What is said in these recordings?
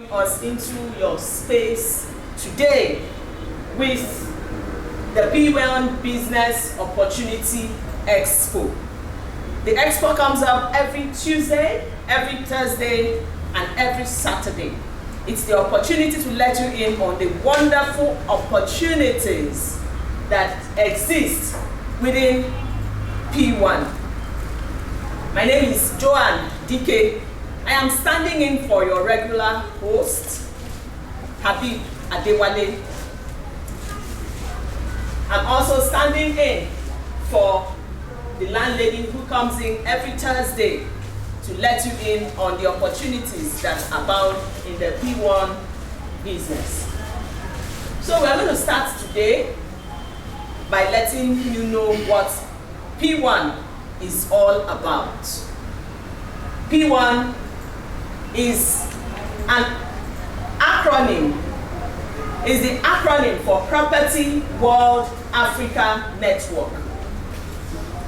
Us into your space today with the PWAN Business Opportunity Expo. The Expo comes up every Tuesday, every Thursday, and every Saturday. It's the opportunity to let you in on the wonderful opportunities that exist within PWAN. My name is Joan, Dike. I am standing in for your regular host, Habib Adewale. I'm also standing in for the landlady who comes in every Thursday to let you in on the opportunities that abound in the PWAN business. So we're going to start today by letting you know what PWAN is all about. PWAN is an acronym, is the acronym for Property World Africa Network.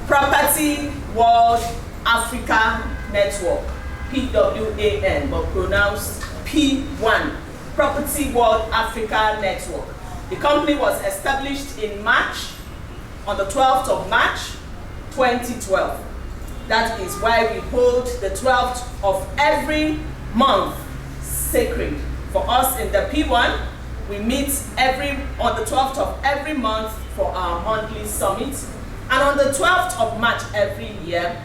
Property World Africa Network, PWAN, but pronounced PWAN, Property World Africa Network. The company was established in March, on the 12th of March, 2012. That is why we hold the 12th of every month sacred. For us in the PWAN, we meet on the 12th of every month for our monthly summit. And on the 12th of March every year,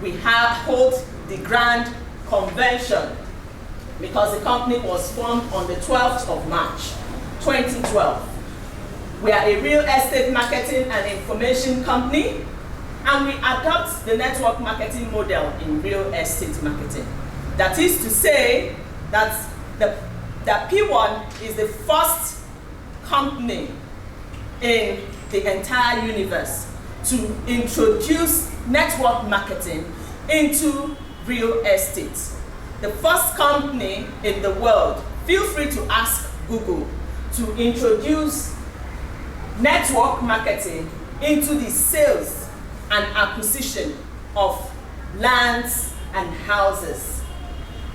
we hold the grand convention because the company was formed on the 12th of March, 2012. We are a real estate marketing and information company, and we adopt the network marketing model in real estate marketing. That is to say that the PWAN is the first company in the entire universe to introduce network marketing into real estate. The first company in the world, feel free to ask Google, to introduce network marketing into the sales and acquisition of lands and houses.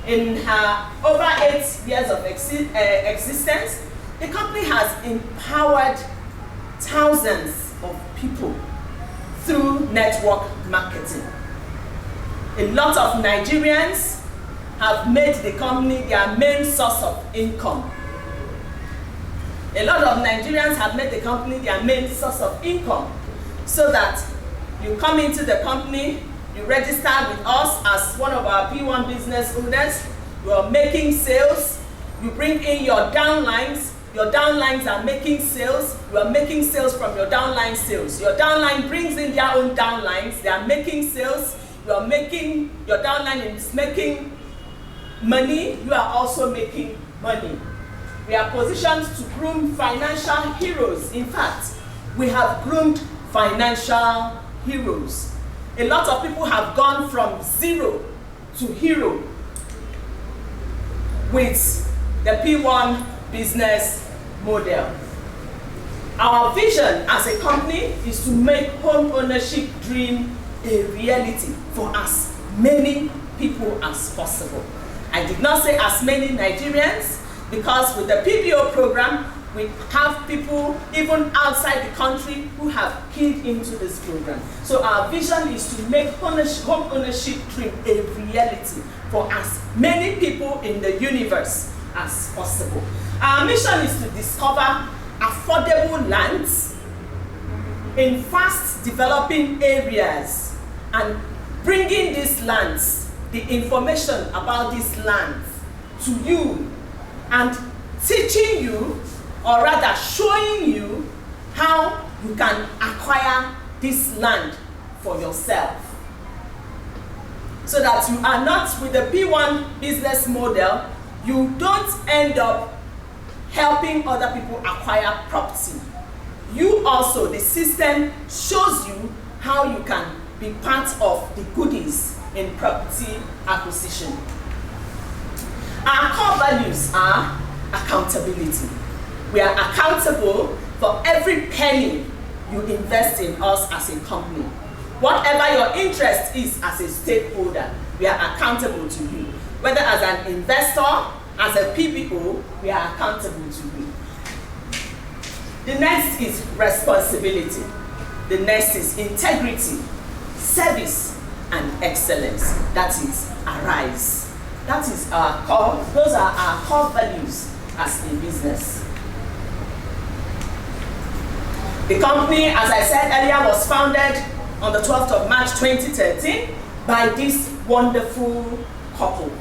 In her over 8 years of existence, the company has empowered thousands of people through network marketing. A lot of Nigerians have made the company their main source of income. A lot of Nigerians have made the company their main source of income, so that you come into the company, you register with us as one of our PWAN business owners, you are making sales, you bring in your downlines are making sales, you are making sales from your downline sales. Your downline brings in their own downlines, they are making sales, your downline is making money, you are also making money. We are positioned to groom financial heroes. In fact, we have groomed financial heroes. A lot of people have gone from zero to hero with the PWAN business model. Our vision as a company is to make home ownership dream a reality for as many people as possible. I did not say as many Nigerians, because with the PBO program, we have people even outside the country who have keyed into this program. So our vision is to make home ownership dream a reality for as many people in the universe as possible. Our mission is to discover affordable lands in fast developing areas and bringing these lands, the information about these lands to you, and teaching you, or rather showing you, how you can acquire this land for yourself. So that you are not, with the PWAN business model, you don't end up helping other people acquire property. You also, the system shows you how you can be part of the goodies in property acquisition. Our core values are accountability. We are accountable for every penny you invest in us as a company. Whatever your interest is as a stakeholder, we are accountable to you. Whether as an investor, as a PBO, we are accountable to you. The next is responsibility. The next is integrity, service, and excellence. That is arise. That is our core, those are our core values as a business. The company, as I said earlier, was founded on the 12th of March 2013 by this wonderful couple,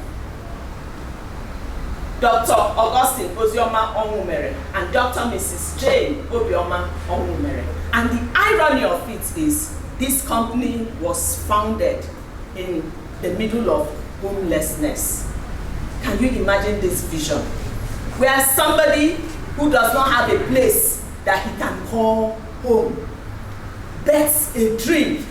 Dr. Augustine Ozioma Onwumere and Dr. Mrs. Jane Obioma Onwumere. And the irony of it is, this company was founded in the middle of homelessness. Can you imagine this vision? Where somebody who does not have a place that he can call home bets a dream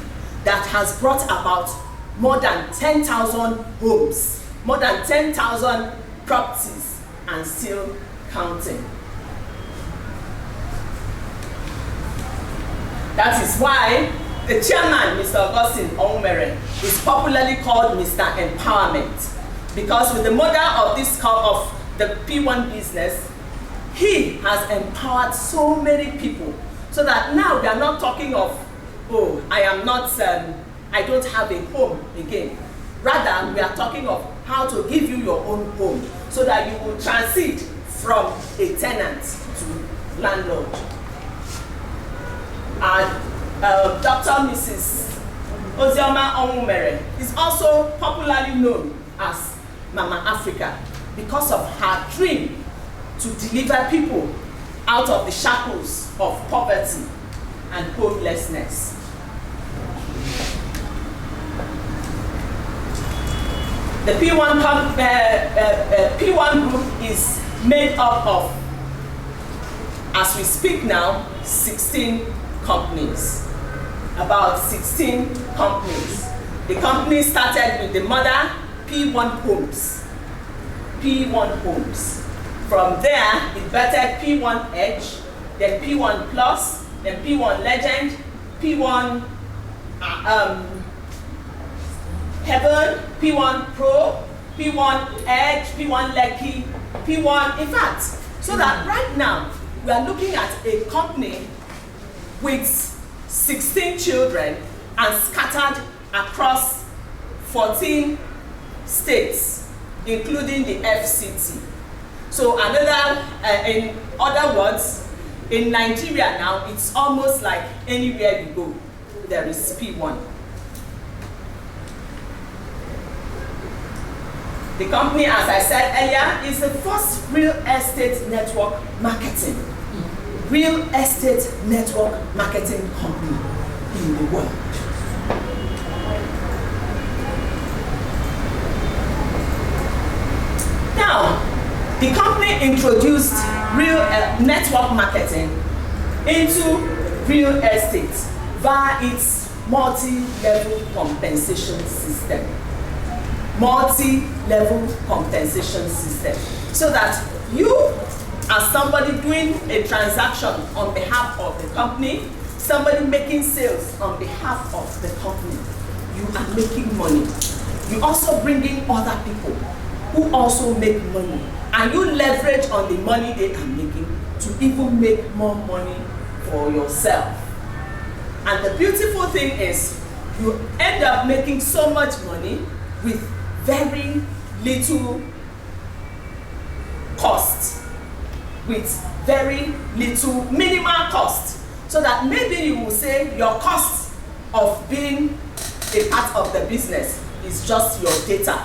that has brought about more than 10,000 homes, more than 10,000 properties, and still counting. That is why the chairman, Mr. Augustine Onwumere, is popularly called Mr. Empowerment, because with the model of this of the P1 business, he has empowered so many people, so that now we are not talking of, oh, I don't have a home again. Rather, we are talking of how to give you your own home, so that you will transit from a tenant to landlord. Dr. Mrs. Ozioma Onwumere is also popularly known as Mama Africa because of her dream to deliver people out of the shackles of poverty and homelessness. The P1 group is made up of, as we speak now, 16 companies. About 16 companies. The company started with the mother, P1 Homes. P1 Homes. From there, it birthed P1 Edge, then P1 Plus, then P1 Legend, P1 Heaven, P1 Pro, P1 Edge, P1 Lekki, P1, in fact, so that right now we are looking at a company with 16 children and scattered across 14 states, including the FCT. So in other words, in Nigeria now, it's almost like anywhere you go, there is P1. The company, as I said earlier, is the first real estate network marketing. Real estate network marketing company in the world. Now, the company introduced real network marketing into real estate via its multi-level compensation system. Multi-level compensation system. So that you, as somebody doing a transaction on behalf of the company, somebody making sales on behalf of the company, you are making money. You also bring in other people who also make money, and you leverage on the money they are making to even make more money for yourself. And the beautiful thing is, you end up making so much money with very little cost, with very little minimal cost, so that maybe you will say your cost of being a part of the business is just your data.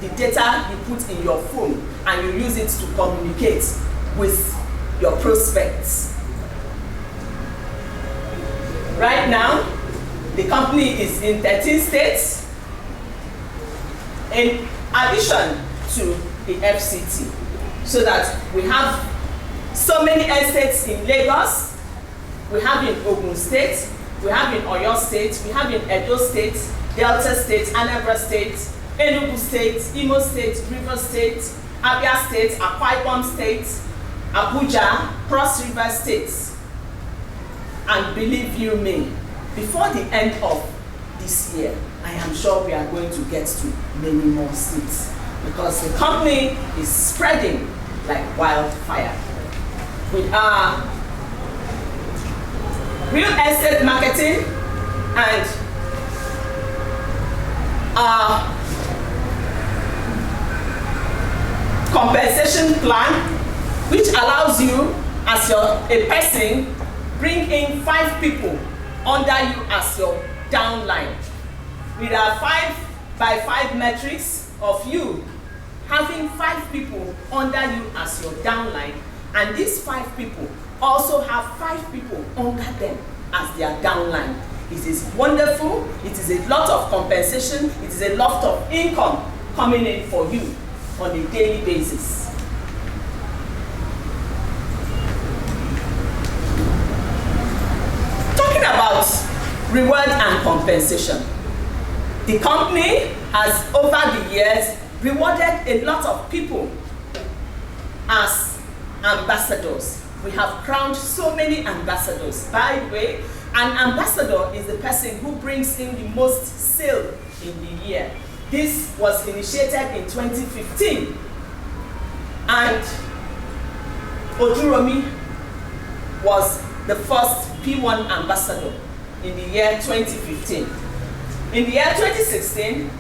The data you put in your phone and you use it to communicate with your prospects. Right now, the company is in 13 states, in addition to the FCT, so that we have so many estates in Lagos, we have in Ogun State, we have in Oyo State, we have in Edo State, Delta State, Anambra State, Enugu State, Imo State, Rivers State, Abia State, Akwa Ibom State, Abuja, Cross River States. And believe you me, before the end of this year, I am sure we are going to get to many more states. because the company is spreading like wildfire. With our real estate marketing and our compensation plan, which allows you as a person bring in 5 people under you as your downline. With our 5x5 metrics of you having 5 people under you as your downline, and these 5 people also have 5 people under them as their downline. It is wonderful, it is a lot of compensation, it is a lot of income coming in for you on a daily basis. Talking about reward and compensation. The company has over the years rewarded a lot of people as ambassadors. We have crowned so many ambassadors. By the way, an ambassador is the person who brings in the most sale in the year. This was initiated in 2015, and Ojuromi was the first PWAN ambassador in the year 2015. In the year 2016,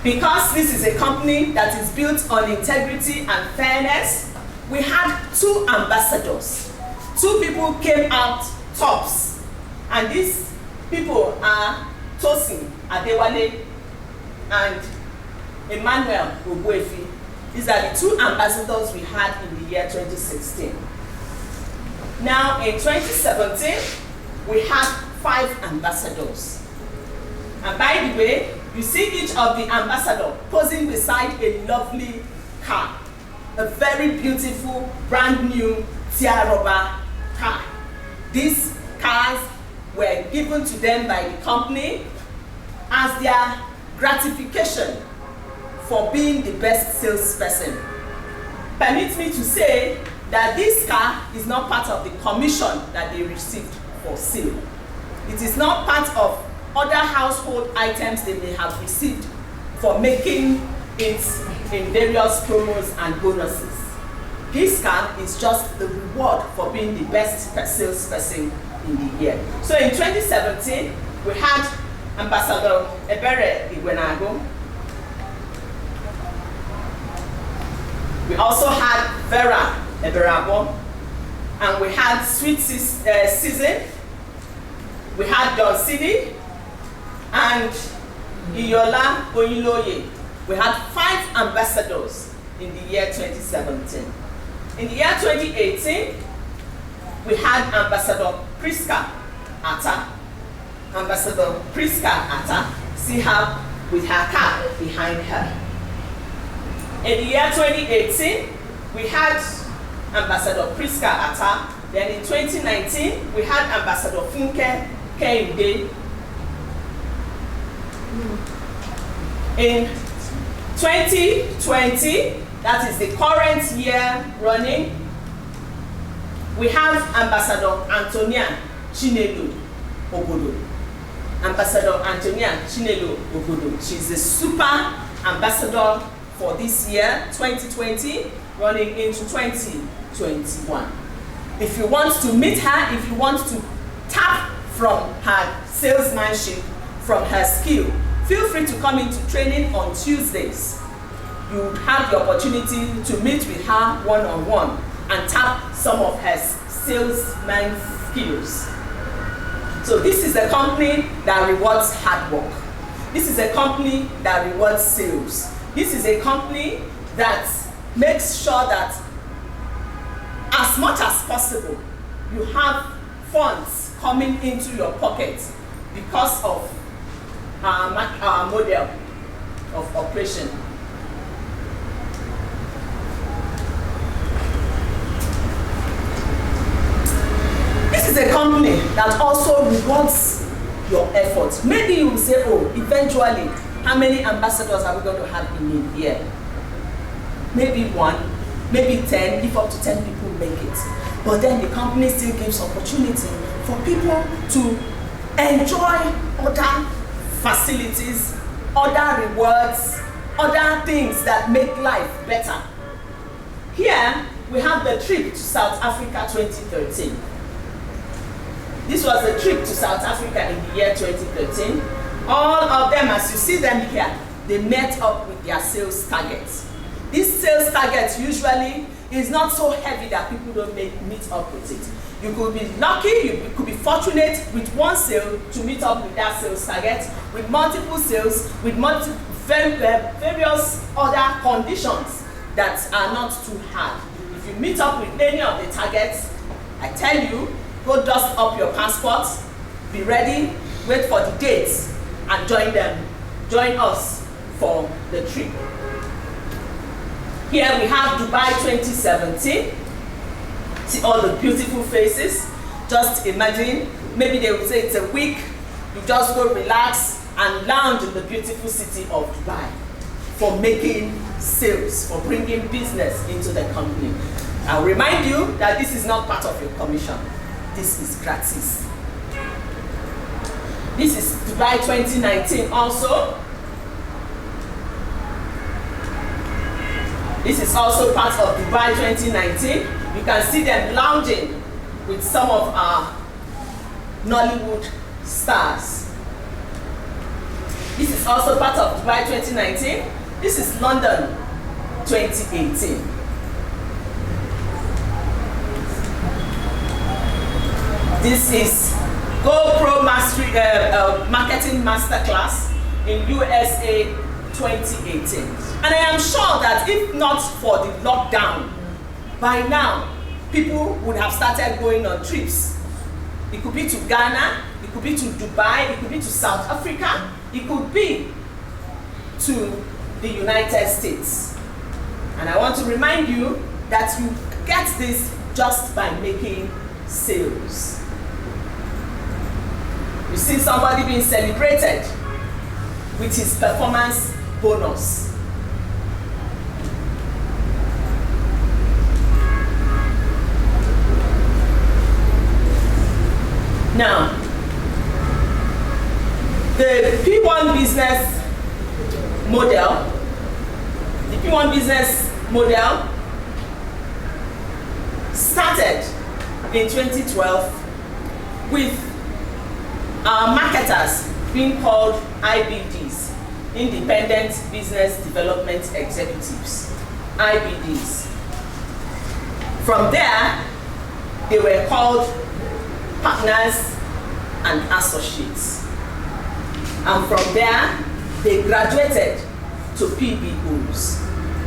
because this is a company that is built on integrity and fairness, we had 2 ambassadors. 2 people came out tops, and these people are Tosin Adewale and Emmanuel Ogbuefi. These are the 2 ambassadors we had in the year 2016. Now in 2017, we had 5 ambassadors. And by the way, you see each of the ambassador posing beside a lovely car, a very beautiful, brand new Tiaroba car. These cars were given to them by the company as their gratification for being the best salesperson. Permit me to say that this car is not part of the commission that they received for sale. It is not part of other household items they may have received for making it in various promos and bonuses. This car is just the reward for being the best salesperson in the year. So in 2017, we had Ambassador Ebere Igwenago. We also had Vera Eberabo, and we had Sweet Season. We had Don City and Iyola Oyiloye. We had 5 ambassadors in the year 2017. In the year 2018, we had Ambassador Priska Atta. Ambassador Priska Atta, see her with her car behind her. In the year 2018, we had Ambassador Priska Atta. Then in 2019, we had Ambassador Funke Keinde. In 2020, that is the current year running, we have Ambassador Antonia Chinelu Obodo. Ambassador Antonia Chinelu Obodo. She's the super ambassador for this year, 2020, running into 2021. If you want to meet her, if you want to tap from her salesmanship, from her skill, feel free to come into training on Tuesdays. You have the opportunity to meet with her one-on-one and tap some of her salesman skills. So this is a company that rewards hard work. This is a company that rewards sales. This is a company that makes sure that as much as possible, you have funds coming into your pocket because of our model of operation. This is a company that also rewards your efforts. Maybe you will say, oh, eventually, how many ambassadors are we going to have in a year? Maybe 1, maybe 10, if up to 10 people make it. But then the company still gives opportunity for people to enjoy other facilities, other rewards, other things that make life better. Here, we have the trip to South Africa 2013. This was the trip to South Africa in the year 2013. All of them, as you see them here, they met up with their sales targets. This sales target usually is not so heavy that people don't meet up with it. You could be lucky, you could be fortunate with one sale to meet up with that sales target, with multiple sales, with various other conditions that are not too hard. If you meet up with any of the targets, I tell you, go dust up your passports, be ready, wait for the dates, and join them. Join us for the trip. Here we have Dubai 2017. See all the beautiful faces. Just imagine, maybe they would say it's a week. You just go relax and lounge in the beautiful city of Dubai for making sales, for bringing business into the company. I'll remind you that this is not part of your commission. This is gratis. This is Dubai 2019 also. This is also part of Dubai 2019. You can see them lounging with some of our Nollywood stars. This is also part of Dubai 2019. This is London 2018. This is GoPro Marketing Masterclass in USA 2018. And I am sure that if not for the lockdown, by now, people would have started going on trips. It could be to Ghana, it could be to Dubai, it could be to South Africa, it could be to the United States. And I want to remind you that you get this just by making sales. You see somebody being celebrated with his performance bonus. Now, the P1 business model, started in 2012 with our marketers being called IBDs, Independent Business Development Executives, IBDs. From there, they were called partners and associates. And from there, they graduated to PBOs.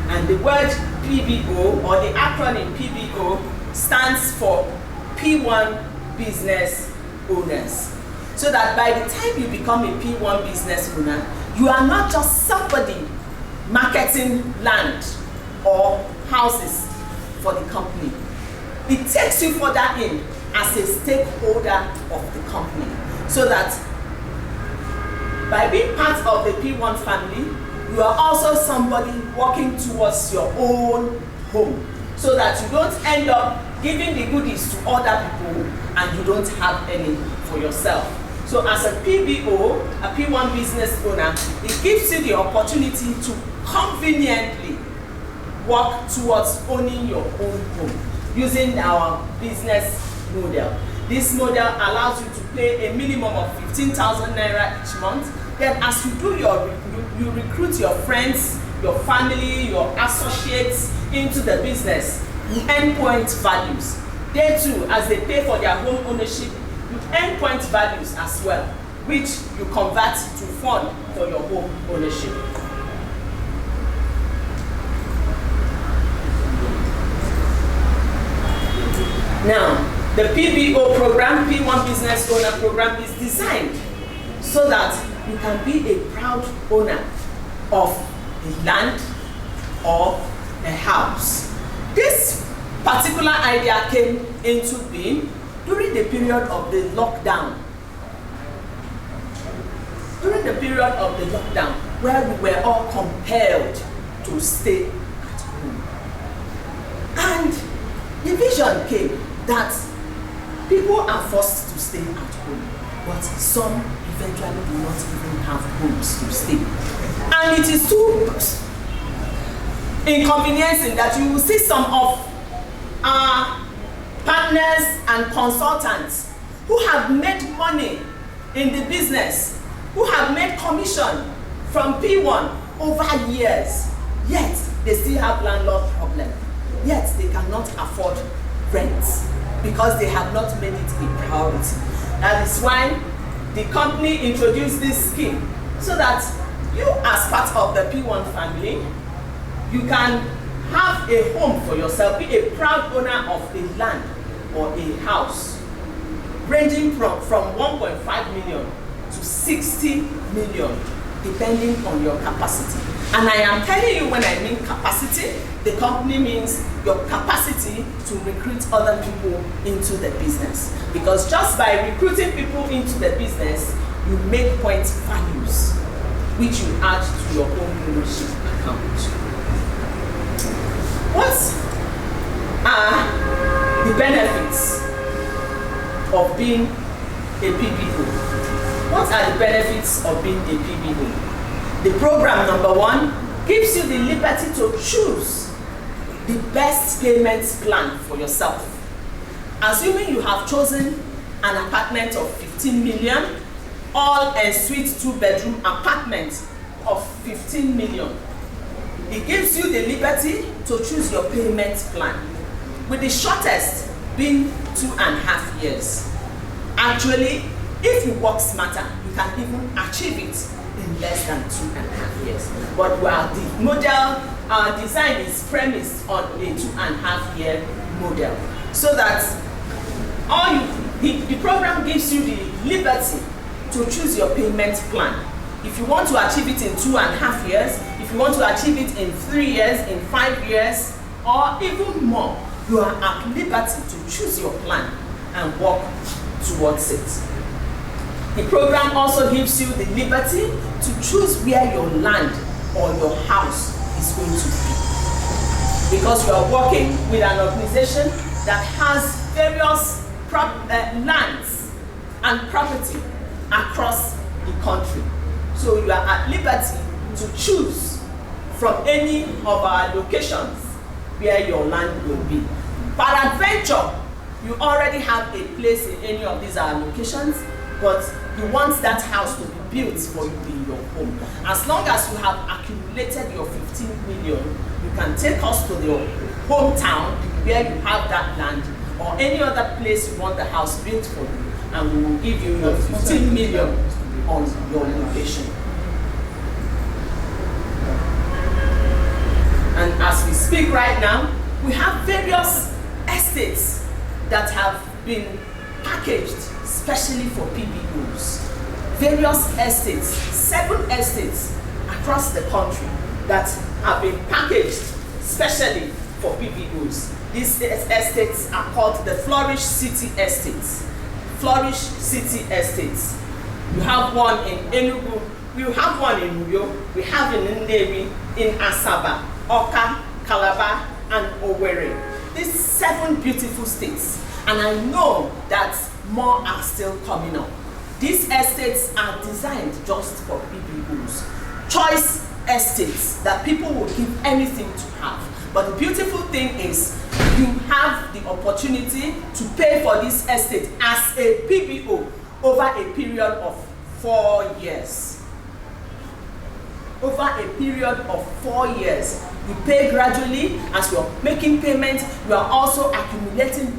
And the word PBO, or the acronym PBO, stands for P1 Business Owners. So that by the time you become a P1 business owner, you are not just somebody marketing land or houses for the company. It takes you further in as a stakeholder of the company. So that by being part of the P1 family, you are also somebody working towards your own home. So that you don't end up giving the goodies to other people and you don't have any for yourself. So as a PBO, a P1 business owner, it gives you the opportunity to conveniently work towards owning your own home using our business model. This model allows you to pay a minimum of 15,000 naira each month. Then as you do you recruit your friends, your family, your associates into the business, you earn point values. They too, as they pay for their home ownership, you earn point values as well, which you convert to fund for your home ownership. Now, the PBO program, P1 Business Owner program, is designed so that you can be a proud owner of the land or a house. This particular idea came into being during the period of the lockdown. During the period of the lockdown, where we were all compelled to stay at home. And the vision came that people are forced to stay at home, but some eventually do not even have homes to stay. And it is too inconveniencing that you will see some of our partners and consultants who have made money in the business, who have made commission from P1 over years, yet they still have landlord problem. Yet they cannot afford rent because they have not made it a priority. That is why the company introduced this scheme so that you, as part of the P1 family, you can have a home for yourself, be a proud owner of a land or a house, ranging from 1.5 million to 60 million, depending on your capacity. And I am telling you, when I mean capacity, the company means your capacity to recruit other people into the business. Because just by recruiting people into the business, you make point values, which you add to your own ownership account. What are the benefits of being a PBO? What are the benefits of being a PBO? The program, number one, gives you the liberty to choose the best payments plan for yourself. Assuming you have chosen an apartment of 15 million, all en-suite 2-bedroom apartment of 15 million, it gives you the liberty to choose your payment plan, with the shortest being 2.5 years. Actually, if you work smarter, you can even achieve it in less than 2.5 years. But while the model design is premised on a 2.5 year model, so that the program gives you the liberty to choose your payment plan. If you want to achieve it in 2.5 years, if you want to achieve it in 3 years, in 5 years, or even more, you are at liberty to choose your plan and work towards it. The program also gives you the liberty to choose where your land or your house is going to be. Because you are working with an organization that has various lands and property across the country. So you are at liberty to choose from any of our locations where your land will be. Peradventure, you already have a place in any of these locations, but you want that house to be built for you in your home. As long as you have accumulated your 15 million, you can take us to your hometown where you have that land, or any other place you want the house built for you, and we will give you your 15 million on your location. And as we speak right now, we have various estates that have been packaged specially for PBOs. Various estates, 7 estates across the country that have been packaged specially for PBOs. These estates are called the Flourish City Estates. Flourish City Estates. You have one in Enugu, we have one in Uyo, we have in Nnewi, in Asaba, Oka, Calabar, and Owerri. These 7 beautiful states, and I know that more are still coming up. These estates are designed just for PBOs. Choice estates that people will give anything to have. But the beautiful thing is, you have the opportunity to pay for this estate as a PBO over a period of 4 years. Over a period of 4 years. You pay gradually. As you are making payments, you are also accumulating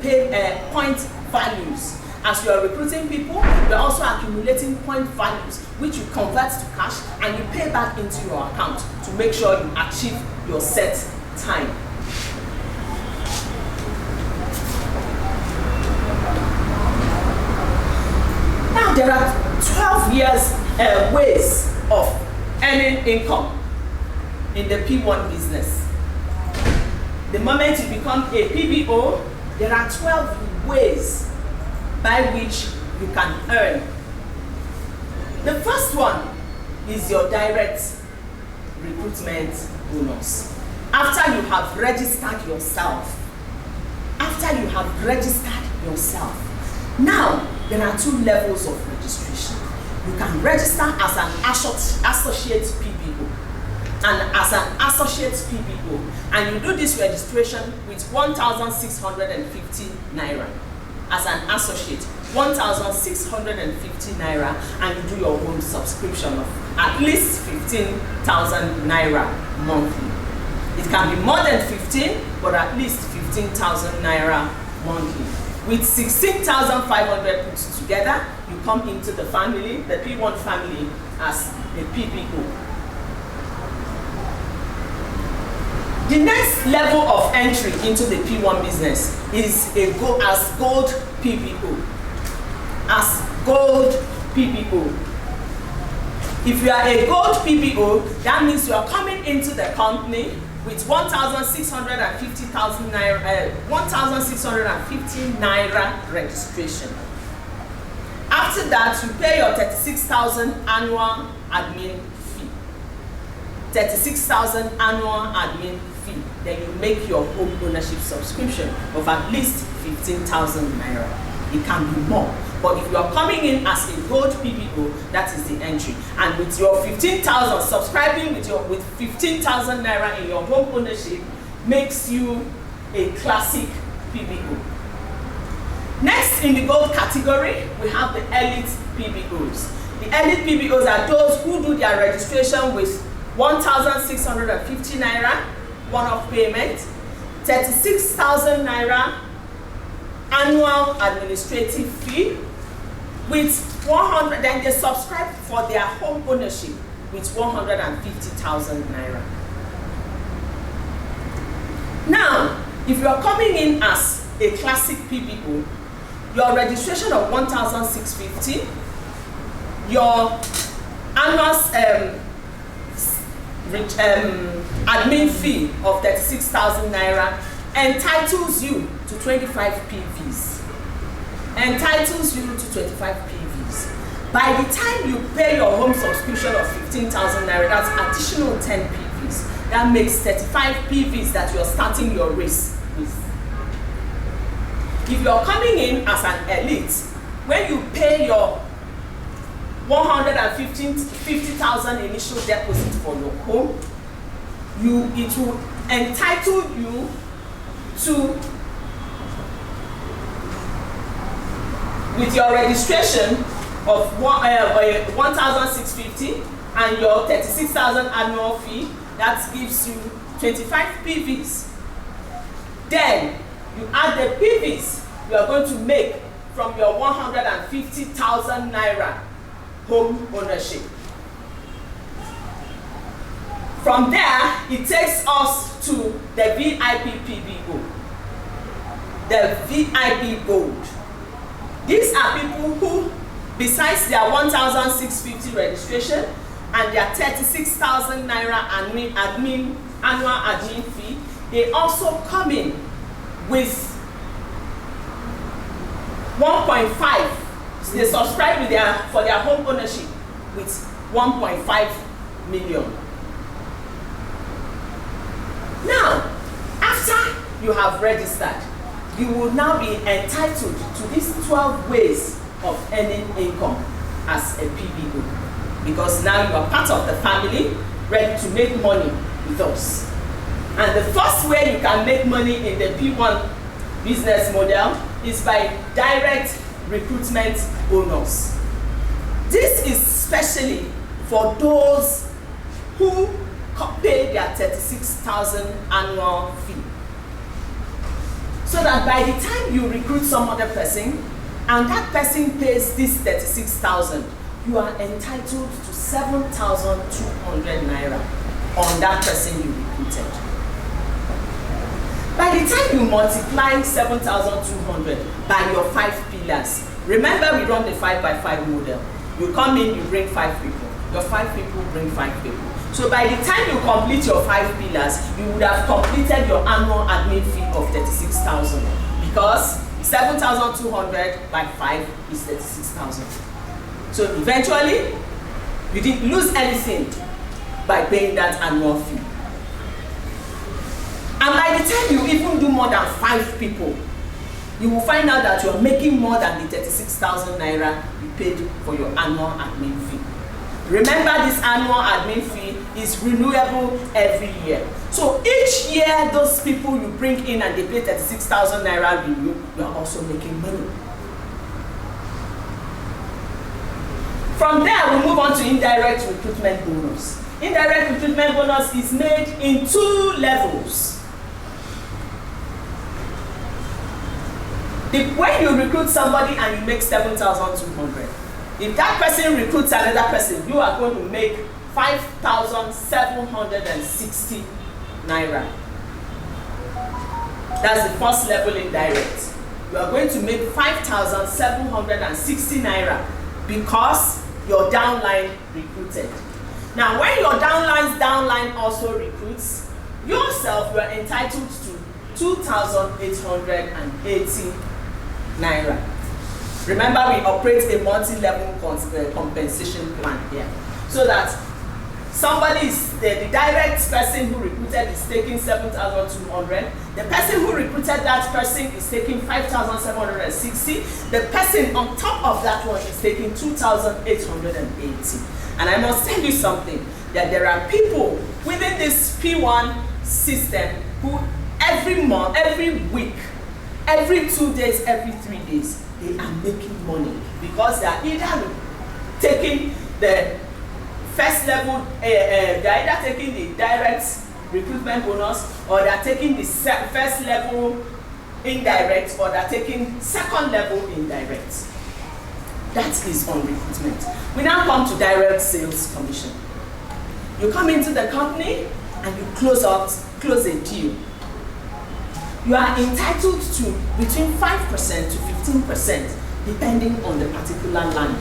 point values. As you are recruiting people, you are also accumulating point values, which you convert to cash and you pay back into your account to make sure you achieve your set time. Now there are 12 years ways of earning income in the P1 business. The moment you become a PBO, there are 12 ways by which you can earn. The first one is your direct recruitment bonus. After you have registered yourself, now there are 2 levels of registration. you can register as an associate PBO. And as an associate PBO, and you do this registration with 1,650 naira. As an associate, 1,650 naira, and you do your own subscription of at least 15,000 naira monthly. It can be more than 15, but at least 15,000 naira monthly. With 16,500 put together, you come into the family, the P1 family, as a PBO. The next level of entry into the P1 business is as gold PBO. As gold PBO. If you are a gold PBO, that means you are coming into the company with 1,650,000 naira, 1,650 naira registration. After that, you pay your 36,000 annual admin fee. 36,000 annual admin fee. Then you make your home ownership subscription of at least 15,000 naira. It can be more. But if you are coming in as a gold PBO, that is the entry. And with your 15,000, subscribing with 15,000 naira in your home ownership makes you a classic PBO. Next in the gold category, we have the elite PBOs. The elite PBOs are those who do their registration with 1,650 naira one-off payment, 36,000 naira annual administrative fee, with 100, then they subscribe for their home ownership with 150,000 naira. Now, if you are coming in as a classic PBO, your registration of 1,650, your annual admin fee of 36,000 naira entitles you to 25 PVs. Entitles you to 25 PVs. By the time you pay your home subscription of 15,000 naira, that's additional 10 PVs. That makes 35 PVs that you're starting your race with. If you're coming in as an elite, when you pay your 150,000 initial deposit for your home, it will entitle you to, with your registration of 1,650 and your 36,000 annual fee, that gives you 25 PVs. Then you add the PVs you are going to make from your 150,000 naira home ownership. From there, it takes us to the VIP PBO, the VIP Gold. These are people who, besides their 1,650 registration and their 36,000 naira annual admin fee, they also come in with 1.5. They subscribe for their home ownership with 1.5 million. Now, after you have registered, you will now be entitled to these 12 ways of earning income as a PBO. Because now you are part of the family, ready to make money with us. And the first way you can make money in the P1 business model is by direct recruitment bonus. This is especially for those who pay their 36,000 annual fee. So that by the time you recruit some other person and that person pays this 36,000, you are entitled to 7,200 naira on that person you recruited. By the time you multiply 7,200 by your 5 pillars, remember we run the 5x5 model. You come in, you bring 5 people. Your 5 people bring 5 people. So by the time you complete your 5 pillars, you would have completed your annual admin fee of 36,000, because 7,200 by 5 is 36,000. So eventually, you didn't lose anything by paying that annual fee. And by the time you even do more than 5 people, you will find out that you are making more than the 36,000 naira you paid for your annual admin fee. Remember, this annual admin fee is renewable every year. So each year, those people you bring in and they pay 36,000 naira renew, you are also making money. From there, we move on to indirect recruitment bonus. Indirect recruitment bonus is made in 2 levels. When you recruit somebody and you make 7,200, if that person recruits another person, you are going to make 5,760 naira. That's the first level indirect. You are going to make 5,760 naira because your downline recruited. Now, when your downline also recruits, yourself, you are entitled to 2,880 naira. Remember, we operate a multi-level compensation plan here, so that somebody is the direct person who recruited is taking 7,200. The person who recruited that person is taking 5,760. The person on top of that one is taking 2,880. And I must tell you something, that there are people within this PWAN system who every month, every week, every 2 days, every 3 days, they are making money because they are either taking the first level, they are either taking the direct recruitment bonus, or they are taking the first level indirect, or they are taking second level indirect. That is on recruitment. We now come to direct sales commission. You come into the company and you close a deal. You are entitled to between 5% to 15%, depending on the particular land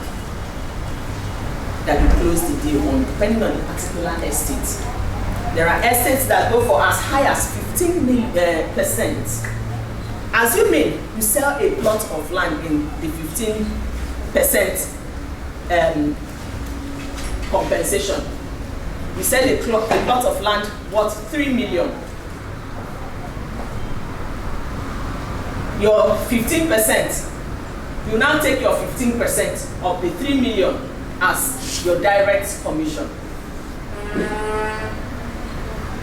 that you close the deal on, depending on the particular estate. There are estates that go for as high as 15%. Assuming you sell a plot of land in the 15% compensation. You sell a plot of land worth 3 million. Your 15%, you now take your 15% of the 3 million as your direct commission.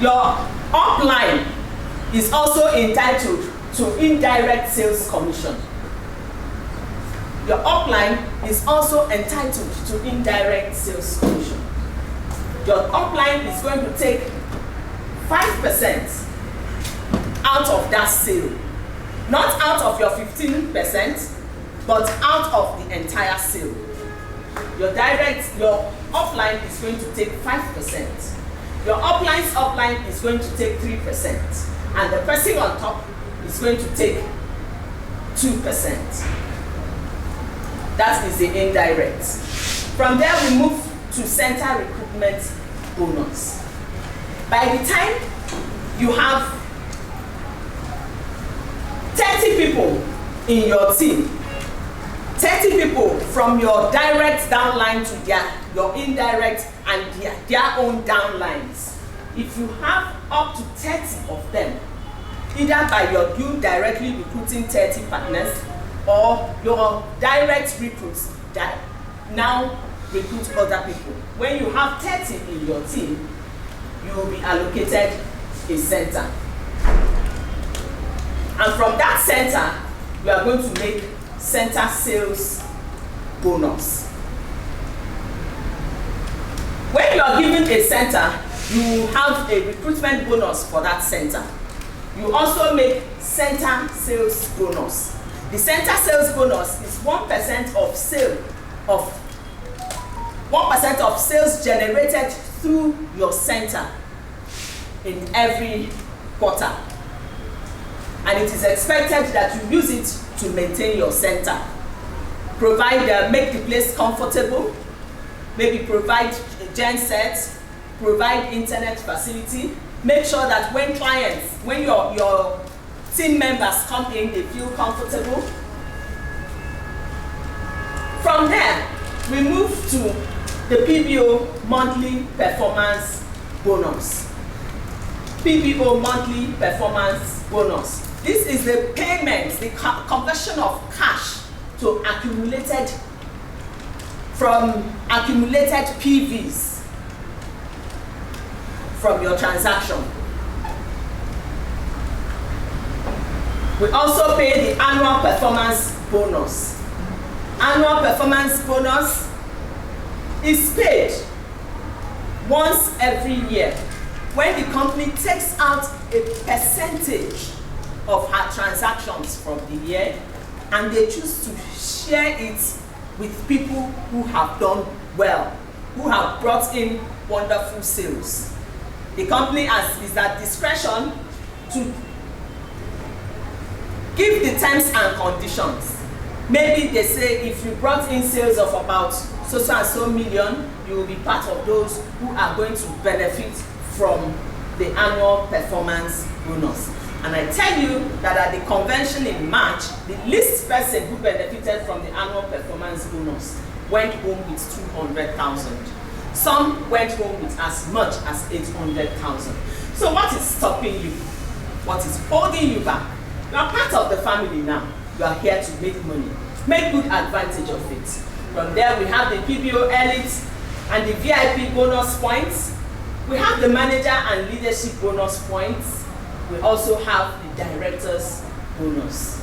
Your upline is also entitled to indirect sales commission. Your upline is also entitled to indirect sales commission. Your upline is going to take 5% out of that sale. Not out of your 15%, but out of the entire sale. Your upline is going to take 5%. Your upline is going to take 3%. And the person on top is going to take 2%. That is the indirect. From there, we move to center recruitment bonus. By the time you have 30 people in your team, 30 people from your direct downline to your indirect and their own downlines. If you have up to 30 of them, either by you directly recruiting 30 partners, or your direct recruits that now recruit other people. When you have 30 in your team, you will be allocated a center. And from that center, we are going to make center sales bonus. When you are given a center, you have a recruitment bonus for that center. You also make center sales bonus. The center sales bonus is 1% of sales generated through your center in every quarter. And it is expected that you use it to maintain your center. Make the place comfortable, maybe provide gen sets, provide internet facility, make sure that when your team members come in, they feel comfortable. From there, we move to the PBO monthly performance bonus. PPO monthly performance bonus. This is the payment, the conversion of cash to accumulated PVs from your transaction. We also pay the annual performance bonus. Annual performance bonus is paid once every year when the company takes out a percentage of her transactions from the year and they choose to share it with people who have done well, who have brought in wonderful sales. The company is at discretion to give the terms and conditions. Maybe they say if you brought in sales of about so and so million, you will be part of those who are going to benefit from the annual performance bonus. And I tell you that at the convention in March, the least person who benefited from the annual performance bonus went home with 200,000. Some went home with as much as 800,000. So what is stopping you? What is holding you back? You are part of the family now. You are here to make money. Make good advantage of it. From there, we have the PBO Elite and the VIP bonus points. We have the manager and leadership bonus points. We also have the director's bonus.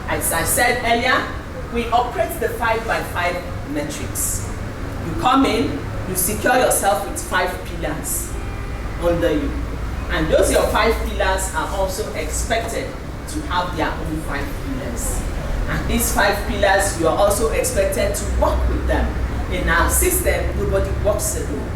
As I said earlier, we operate the 5x5 metrics. You come in, you secure yourself with 5 pillars under you. And those your 5 pillars are also expected to have their own 5 pillars. And these 5 pillars, you are also expected to work with them. In our system, nobody works alone.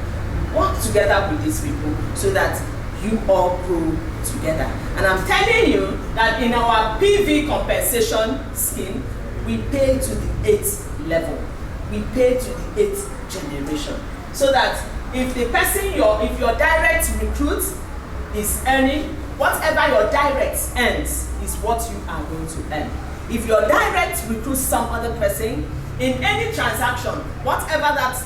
Work together with these people so that you all grow together. And I'm telling you that in our PV compensation scheme, we pay to the 8th level. We pay to the 8th generation. So that if the person, if your direct recruit is earning, whatever your direct earns is what you are going to earn. If your direct recruits some other person, in any transaction, whatever that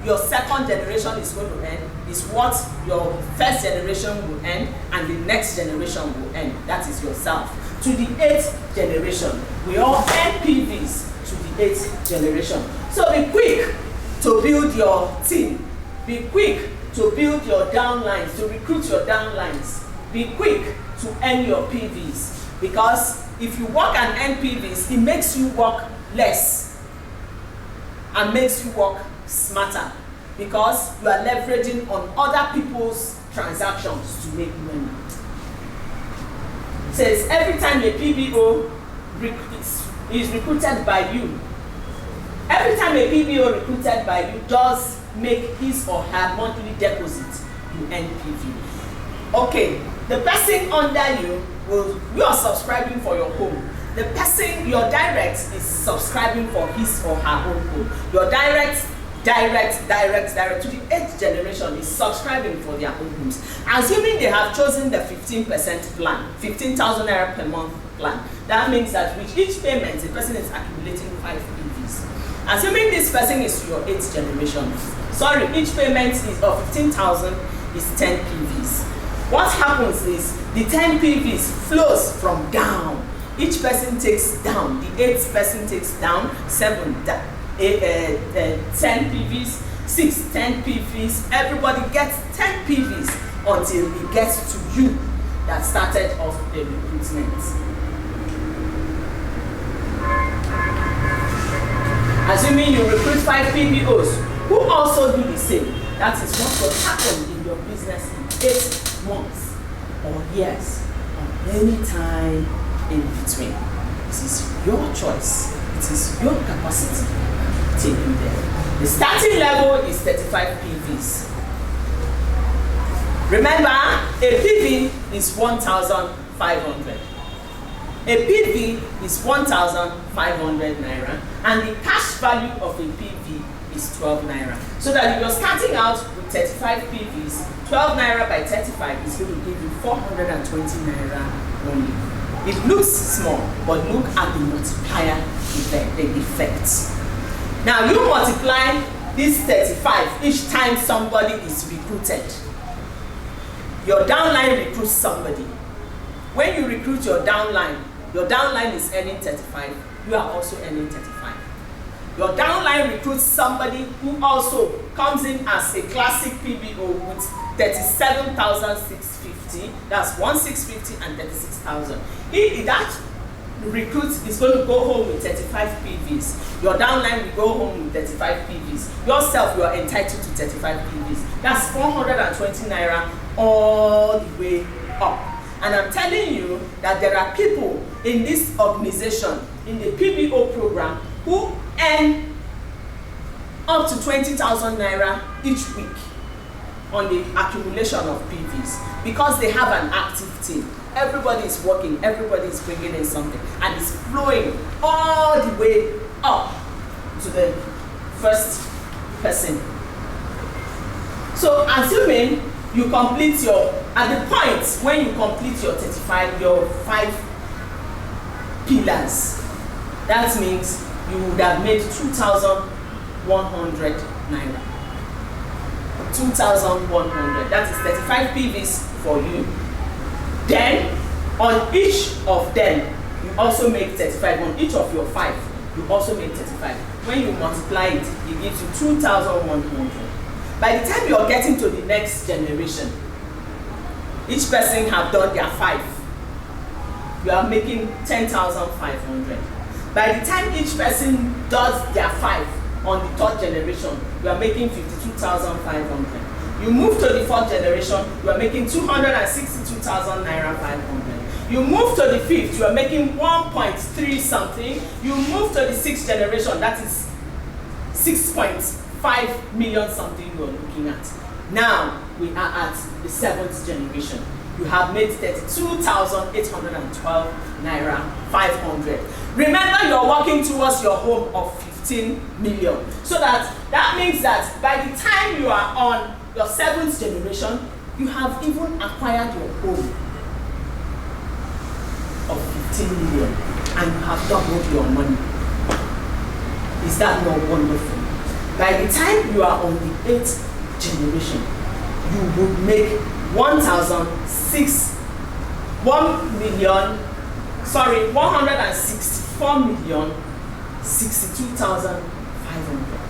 your second generation is going to earn is what your first generation will earn and the next generation will earn. That is yourself. To the 8th generation. We all earn PVs to the 8th generation. So be quick to build your team. Be quick to build your downlines, to recruit your downlines. Be quick to earn your PVs. Because if you work and earn PVs, it makes you work less and makes you work smarter, because you are leveraging on other people's transactions to make money. It says every time a PBO is recruited by you, every time a PBO recruited by you does make his or her monthly deposit, you earn PV. Okay, the person under you are subscribing for your home. The person, your direct, is subscribing for his or her own home. Your direct to the 8th generation is subscribing for their own homes. Assuming they have chosen the 15% plan, 15,000 naira per month plan, that means that with each payment, the person is accumulating 5 PVs. Assuming this person is your 8th generation, each payment is of 15,000 is 10 PVs. What happens is the 10 PVs flows from down. Each person takes down. The 8th person takes down 10 PVs, 6, 10 PVs. Everybody gets 10 PVs until it gets to you that started off the recruitment. Assuming you recruit 5 PPOs who also do the same, that is what will happen in your business in 8 months or years or any time in between. This is your choice. It is your capacity to take you there. The starting level is 35 PVs. Remember, a PV is 1,500. A PV is 1,500 naira, and the cash value of a PV is 12 naira. So that if you're starting out with 35 PVs, 12 naira by 35 is going to give you 420 naira only. It looks small, but look at the multiplier effect. Now you multiply this 35 each time somebody is recruited. your downline recruits somebody. When you recruit your downline is earning 35, you are also earning 35. Your downline recruits somebody who also comes in as a classic PBO with 37,650. That's 1,650 and 36,000. If that recruit is going to go home with 35 PVs, your downline will go home with 35 PVs. Yourself, you are entitled to 35 PVs. That's 420 naira all the way up. And I'm telling you that there are people in this organization, in the PBO program, who earn up to 20,000 naira each week on the accumulation of PVs because they have an active team. Everybody is working, everybody is bringing in something, and it's flowing all the way up to the first person. So assuming you complete at the point when you complete your 5 pillars, that means you would have made 2,100 naira. 2,100. That is 35 PVs for you. Then, on each of them, you also make 35. On each of your 5, you also make 35. When you multiply it, it gives you 2,100. By the time you are getting to the next generation, each person have done their 5. You are making 10,500. By the time each person does their 5 on the 3rd generation, you are making 52,500. You move to the 4th generation, you are making 262,000 naira 500. You move to the 5th, you are making 1.3 something. You move to the 6th generation, that is 6.5 million something you are looking at. Now we are at the 7th generation. You have made 32,812 naira 500. Remember, you are working towards your home of 15 million. So that means that by the time you are on your 7th generation, you have even acquired your home of 15 million and you have doubled your money. Is that not wonderful? By the time you are on the 8th generation, you would make 164,062,500.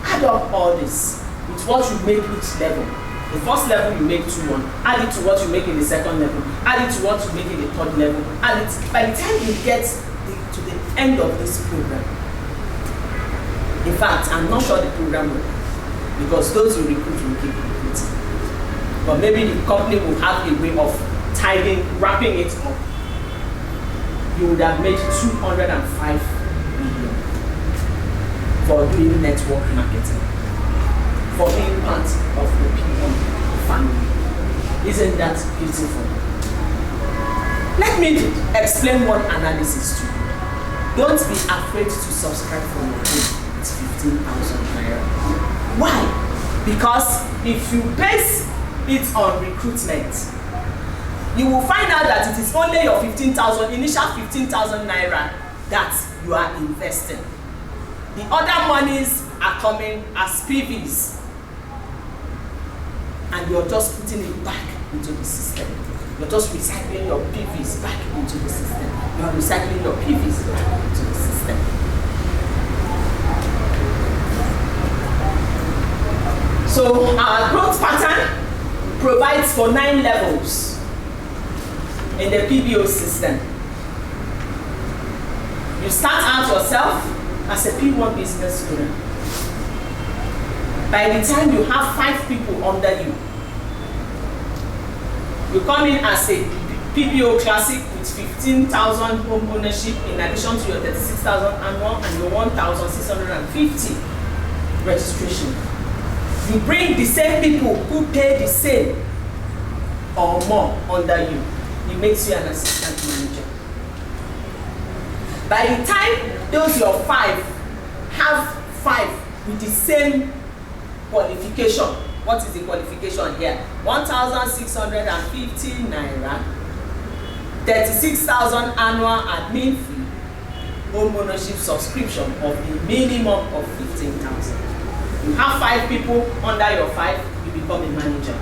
Add up all this with what you make each level. The first level you make 2-1. Add it to what you make in the 2nd level. Add it to what you make in the 3rd level. Add it. By the time you get to the end of this program, in fact, I'm not sure the program will, because those you recruit will keep recruiting. But maybe the company will have a way of wrapping it up. You would have made 205 million for doing network marketing, for being part of the PWAN family. Isn't that beautiful? Let me explain one analysis to you. Don't be afraid to subscribe for your home. It's 15,000 naira. Why? Because if you base it on recruitment, you will find out that it is only your initial 15,000 naira that you are investing. The other monies are coming as PVs, and you're just putting it back into the system. You're just recycling your PVs back into the system. You're recycling your PVs back into the system. So our growth pattern provides for 9 levels in the PBO system. You start out yourself as a PWAN business owner. By the time you have 5 people under you, you come in as a PBO classic with 15,000 home ownership in addition to your 36,000 annual and your 1,650 registration. You bring the same people who pay the same or more under you. It makes you an assistant manager. By the time those your 5 have 5 with the same qualification, what is the qualification here? 1,650 naira, 36,000 annual admin fee, home ownership subscription of the minimum of 15,000. You have 5 people under your 5, you become a manager.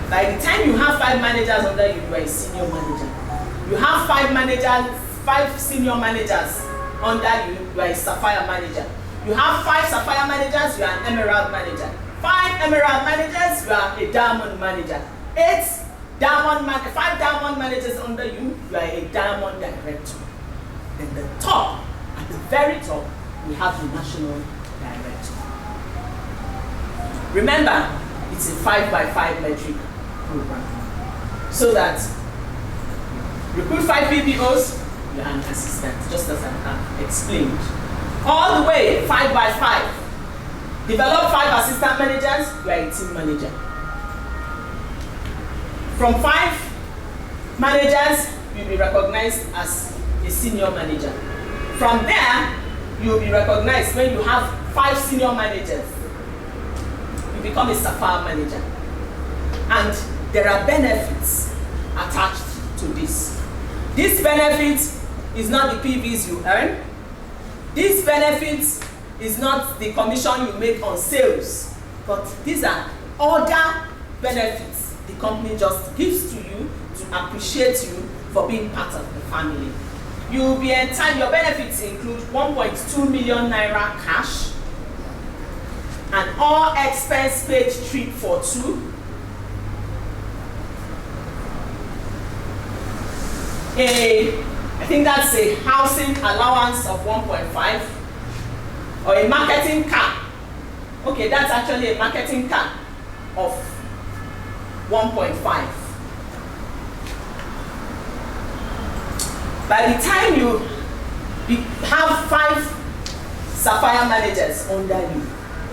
By By the time you have 5 managers under you, you are a senior manager. You have 5 managers, 5 senior managers under you, you are a sapphire manager. You have 5 sapphire managers, you are an emerald manager. 5 emerald managers, you are a diamond manager. 5 diamond managers under you, you are a diamond director. Then the top, at the very top, we have the national director. Remember, it's a 5x5 metric program. So that recruit 5 PPOs, you are an assistant, just as I have explained. All the way, 5x5. Develop 5 assistant managers, you are a team manager. From 5 managers, you'll be recognized as a senior manager. From there, you'll be recognized when you have 5 senior managers. You become a sapphire manager. And there are benefits attached to this. This benefit is not the PVs you earn. This benefit is not the commission you make on sales, but these are other benefits the company just gives to you to appreciate you for being part of the family. You'll be entitled, your benefits include 1.2 million naira cash, an all expense paid trip for 2, I think that's a housing allowance of 1.5, or a marketing car. Okay, that's actually a marketing car of 1.5. By the time you have 5 sapphire managers under you,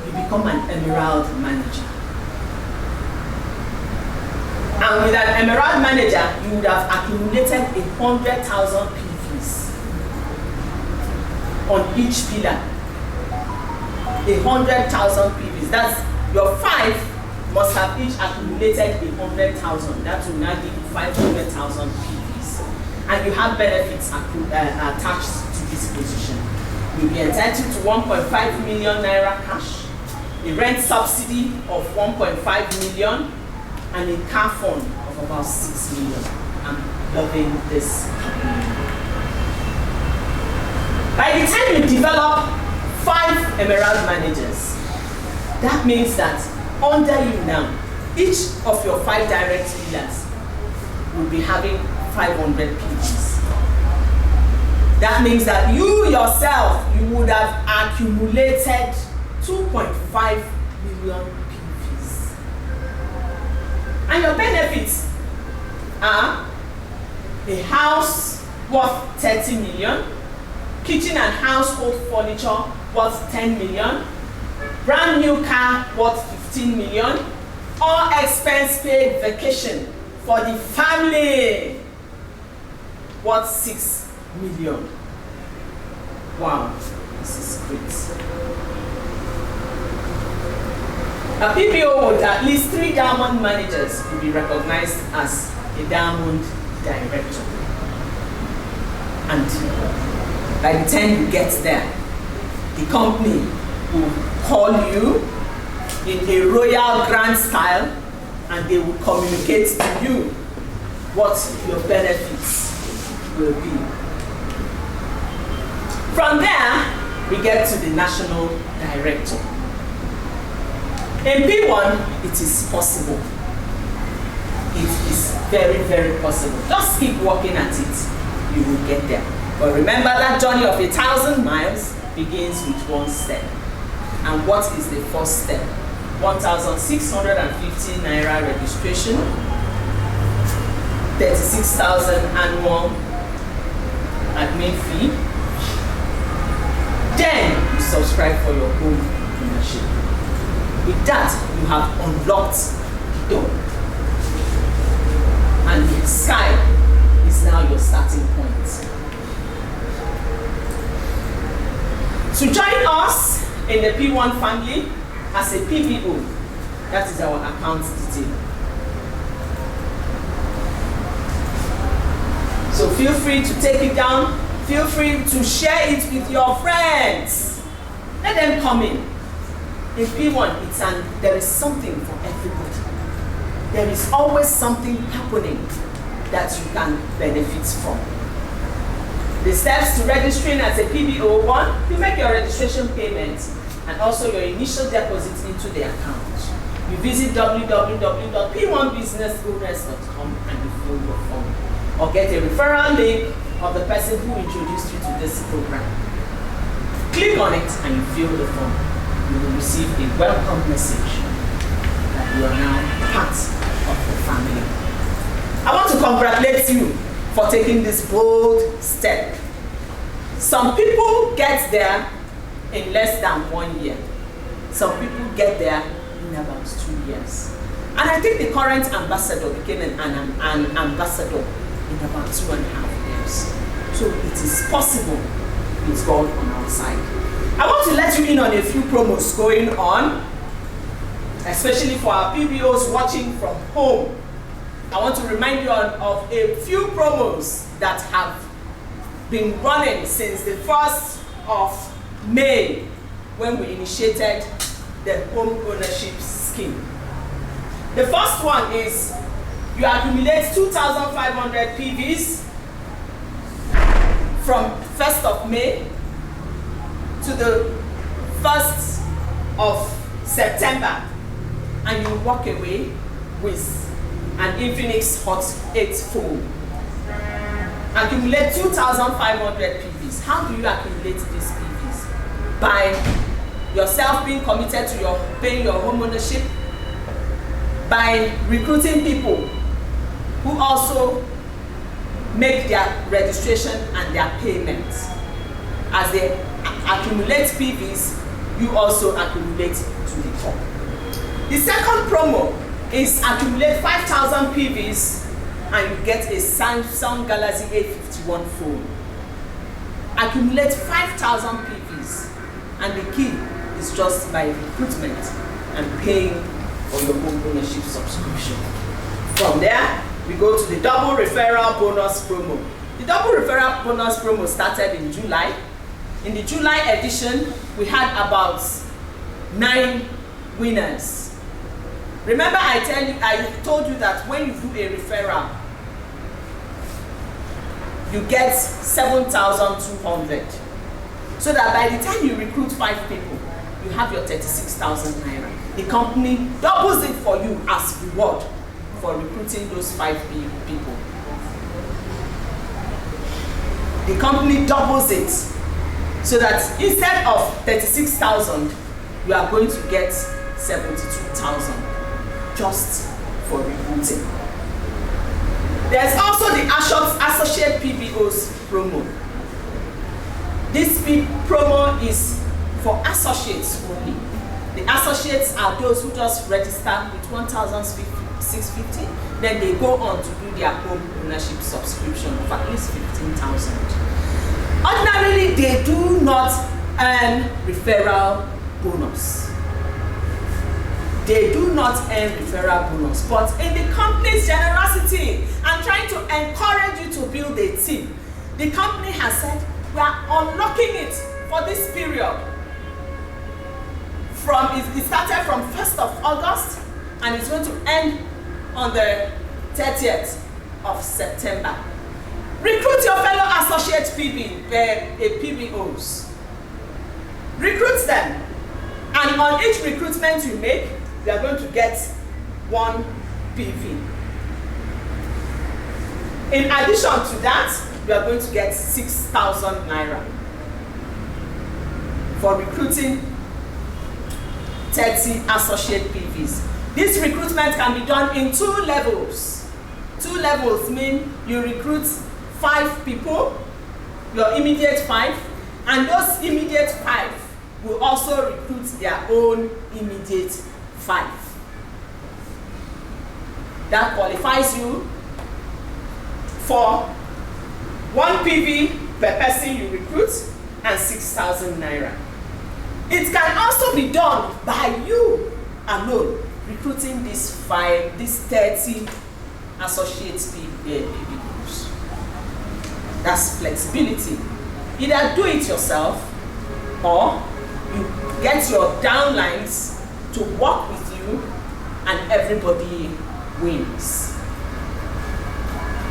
you become an emerald manager. And with an emerald manager, you would have accumulated 100,000 PVs on each pillar. 100,000 PVs. That's your 5 must have each accumulated 100,000. That will now give you 500,000 PVs. And you have benefits attached to this position. You'll be entitled to 1.5 million naira cash, a rent subsidy of 1.5 million, and a car fund of about 6 million. I'm loving this. By the time you develop 5 emerald managers, that means that under you now, each of your 5 direct dealers will be having 500 PVs. That means that you yourself, you would have accumulated 2.5 million PVs. And your benefits are a house worth 30 million, kitchen and household furniture worth 10 million, brand new car worth 15 million, all expense paid vacation for the family worth 6 million. Wow, this is great. A PPO with at least 3 diamond managers will be recognized as a diamond director. And by the time you get there, the company will call you in a royal grand style, and they will communicate to you what your benefits will be. From there, we get to the national director. In P1, it is possible. It is very, very possible. Just keep working at it, you will get there. But remember, that journey of 1,000 miles begins with 1 step. And what is the first step? 1,650 naira registration, 36,000 annual admin fee. Then you subscribe for your home ownership. With that, you have unlocked the door. And the sky is now your starting point. To join us in the P1 family as a PPO, that is our account detail. So feel free to take it down. Feel free to share it with your friends. Let them come in. In P1, there is something for everybody. there is always something happening that you can benefit from. The steps to registering as a PBO: 1, you make your registration payment and also your initial deposit into the account. You visit www.p1businessowners.com and you fill your form, or get a referral link of the person who introduced you to this program. Click on it and you fill the form. You will receive a welcome message that you are now part of the family. I want to congratulate you for taking this bold step. Some people get there in less than 1 year. Some people get there in about 2 years. And I think the current ambassador became an ambassador in about 2.5 years. So it is possible with God on our side. I want to let you in on a few promos going on, especially for our PBOs watching from home. I want to remind you of a few promos that have been running since the 1st of May when we initiated the home ownership scheme. The first one is you accumulate 2,500 PVs from 1st of May to the 1st of September, and you walk away with an Infinix Hot 8 phone. Accumulate 2,500 PVs. How do you accumulate these PVs? By yourself being committed to paying your home ownership, by recruiting people who also make their registration and their payments. As they accumulate PVs, you also accumulate to the top. The second promo is accumulate 5,000 PVs and you get a Samsung Galaxy A51 phone. Accumulate 5,000 PVs, and the key is just by recruitment and paying for your home ownership subscription. From there, we go to the double referral bonus promo. The double referral bonus promo started in July. In the July edition, we had about 9 winners. Remember I told you that when you do a referral, you get 7,200. So that by the time you recruit 5 people, you have your 36,000 naira. The company doubles it for you as reward for recruiting those 5 people. The company doubles it so that instead of 36,000, you are going to get 72,000 just for recruiting. There's also the Associate PBOs promo. This promo is for associates only. The associates are those who just register with 1,650, then they go on to do their home ownership subscription of at least 15,000. Ordinarily, they do not earn referral bonus. They do not earn referral bonus, but in the company's generosity and trying to encourage you to build a team, the company has said, we are unlocking it for this period. It started from 1st of August and it's going to end on the 30th of September. Recruit your fellow associate PBOs. Recruit them. And on each recruitment you make, you are going to get 1 PV. In addition to that, you are going to get 6,000 naira for recruiting 30 associate PVs. This recruitment can be done in 2 levels. 2 levels mean you recruit 5 people, your immediate 5, and those immediate 5 will also recruit their own immediate 5. That qualifies you for 1 PV per person you recruit and 6,000 naira. It can also be done by you alone, recruiting these 30 associates PBOs. That's flexibility. Either do it yourself or you get your downlines to work with you and everybody wins.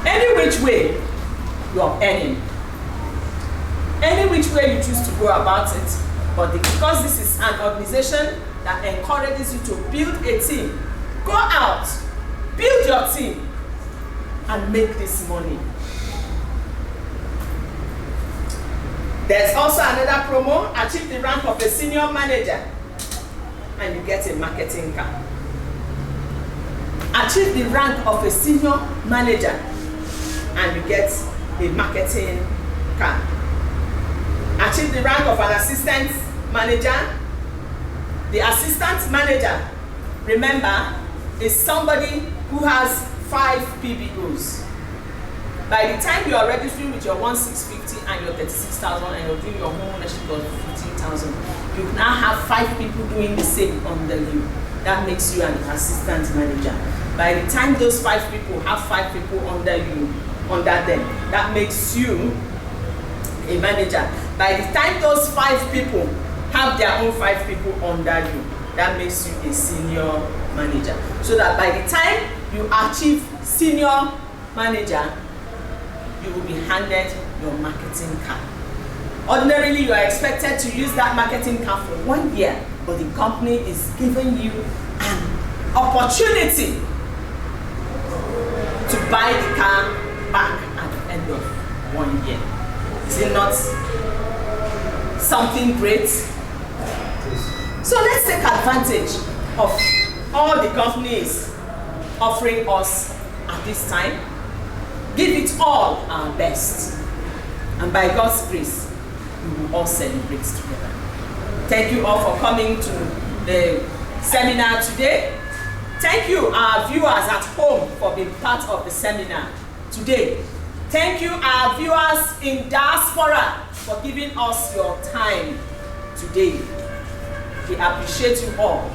Any which way you are earning, any which way you choose to go about it, but because this is an organization that encourages you to build a team, go out, build your team, and make this money. There's also another promo, achieve the rank of a senior manager, and you get a marketing car. Achieve the rank of a senior manager, and you get a marketing car. Achieve the rank of an assistant manager. The assistant manager, remember, is somebody who has 5 PBOs. By the time you are registering with your 1,650 and your 36,000 and you're doing your home ownership of 15,000, you now have 5 people doing the same under you. That makes you an assistant manager. By the time those 5 people have 5 people under you, under them, that makes you a manager. By the time those 5 people have their own 5 people under you, that makes you a senior manager. So that by the time you achieve senior manager, you will be handed your marketing card. Ordinarily, you are expected to use that marketing card for 1 year, but the company is giving you an opportunity to buy the car back at the end of 1 year. Is it not something great? So let's take advantage of all the companies offering us at this time. Give it all our best, and by God's grace, we will all celebrate together. Thank you all for coming to the seminar today. Thank you, our viewers at home, for being part of the seminar today. Thank you, our viewers in diaspora, for giving us your time today. We appreciate you all,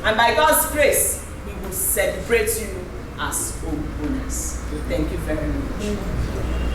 and by God's grace, we will celebrate you as home owners. Thank you very much.